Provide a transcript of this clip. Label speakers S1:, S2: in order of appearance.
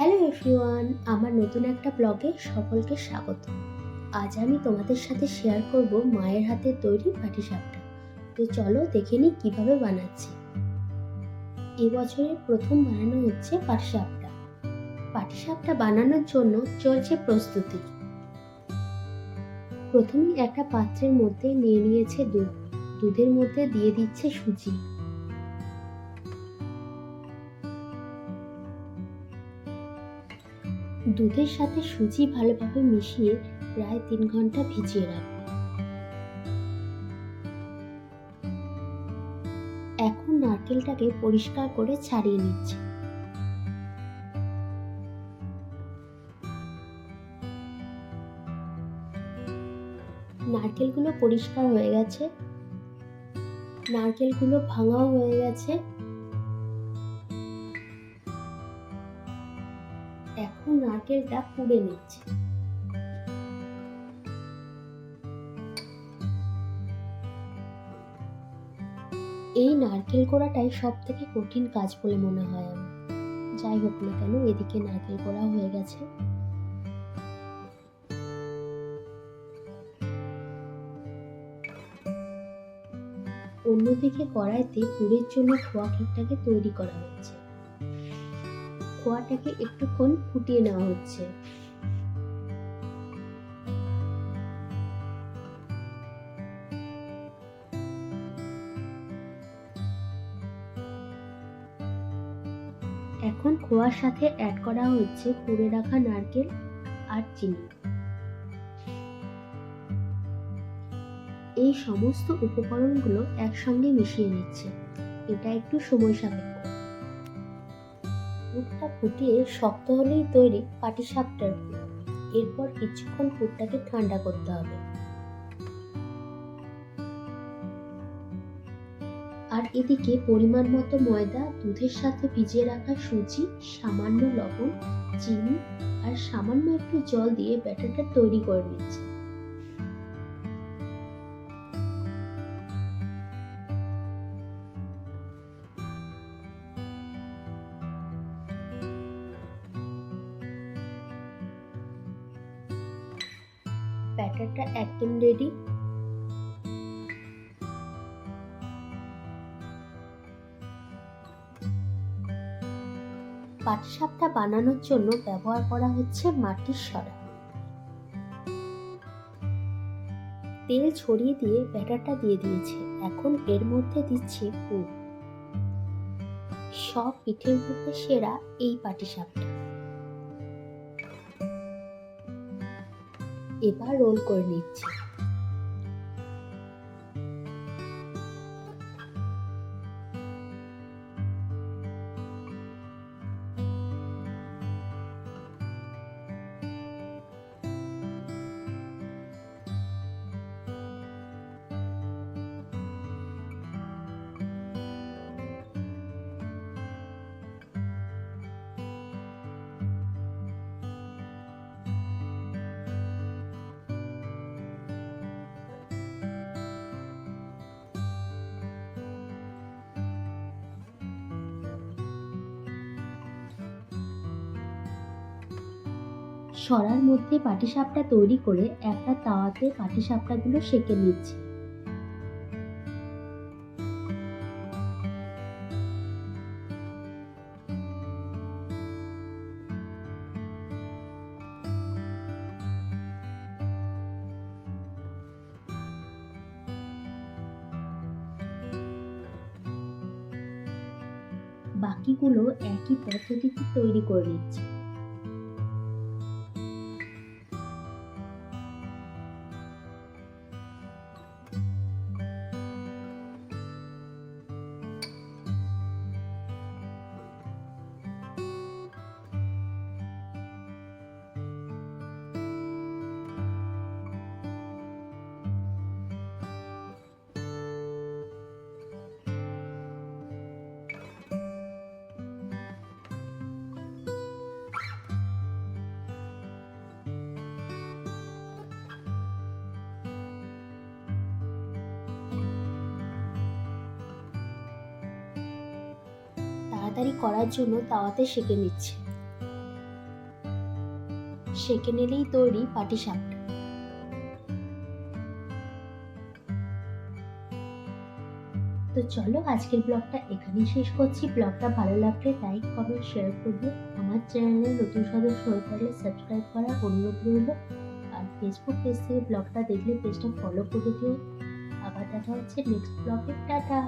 S1: Hello everyone, আমার নতুন একটা ব্লগে সকলকে স্বাগত। আজ আমি তোমাদের সাথে শেয়ার করব মায়ের হাতে তৈরি পাটিসাপটা। তো চলো দেখে নিই কিভাবে বানাচ্ছি। এবছরের প্রথম বানানো হচ্ছে পাটিসাপটা। পাটিসাপটা বানানোর জন্য চলছে প্রস্তুতি। প্রথমে একটা পাত্রের মধ্যে নিয়ে নিয়েছে দুধ। দুধের মধ্যে দিয়ে দিচ্ছে সুজি। দুধের সাথে সুজি ভালোভাবে মিশিয়ে প্রায় 3 ঘন্টা ভিজিয়ে রাখবে। এখন নারকেলটাকে পরিষ্কার করে ছাড়িয়ে নিচ্ছে। নারকেলগুলো পরিষ্কার হয়ে গেছে, নারকেলগুলো ভাঙাও হয়ে গেছে। এখন নারকেলটা কুড়ে নিচ্ছে। এই নারকেল কোড়াটাই সব থেকে কঠিন কাজ বলে মনে হয় আমার। যাই হোক না কেন, এদিকে নারকেল কোড়া হয়ে গেছে। অন্যদিকে কড়াইতে পুরের জন্য খোয়া ক্ষীরটাকে তৈরি করা হচ্ছে। খোয়াটাকে একটুক্ষণ ফুটিয়ে নেওয়া হচ্ছে। এখন খোয়ার সাথে অ্যাড করা হচ্ছে পুড়ে রাখা নারকেল আর চিনি। এই সমস্ত উপকরণগুলো একসঙ্গে মিশিয়ে নিচ্ছে। এটা একটু সময় সাপেক্ষ। পুরটা ফুটিয়ে শক্ত হলেই তৈরি পাটিসাপটার পুর। এরপর কিছুক্ষণ পুরটাকে ঠান্ডা করতে হবে। আর এদিকে পরিমাণ মতো ময়দা, দুধের সাথে ভিজিয়ে রাখা সুজি, সামান্য লবণ, চিনি আর সামান্য একটু জল দিয়ে ব্যাটারটা তৈরি করে নিচ্ছে। ব্যাটারটা একদম রেডি। পাটিসাপটা বানানোর জন্য ব্যবহার করা হচ্ছে মাটির সরা। তেল ছড়িয়ে দিয়ে ব্যাটারটা দিয়ে দিয়েছে। এখন এর মধ্যে দিচ্ছি পুর। সব পিঠের মধ্যে সেরা এই পাটিসাপটা। এবার রোল করে নিচ্ছি। সরার মধ্যে পাটিসাপটা তৈরি করে একটা তাওয়াতে পাটিসাপটাগুলো সেঁকে নিচ্ছি। বাকিগুলো একই পদ্ধতিতে তৈরি করে নিচ্ছি। তাড়াতাড়ি করার জন্য তাওয়াতে সেঁকে নিচ্ছে। সেঁকে নিলেই তৈরি পাটিসাপটা। তো চলো আজকের ব্লগটা এখানেই শেষ করছি। ব্লগটা ভালো লাগলে লাইক, কমেন্ট, শেয়ার করবে। আমার চ্যানেলে নতুন সদস্য হয়ে থাকলে সাবস্ক্রাইব করার অনুরোধ রইল। আর ফেসবুক পেজ থেকে ব্লগটা দেখলে পেজটা ফলো করে দিও। আবার দেখা হচ্ছে নেক্সট ব্লগে। টাটা।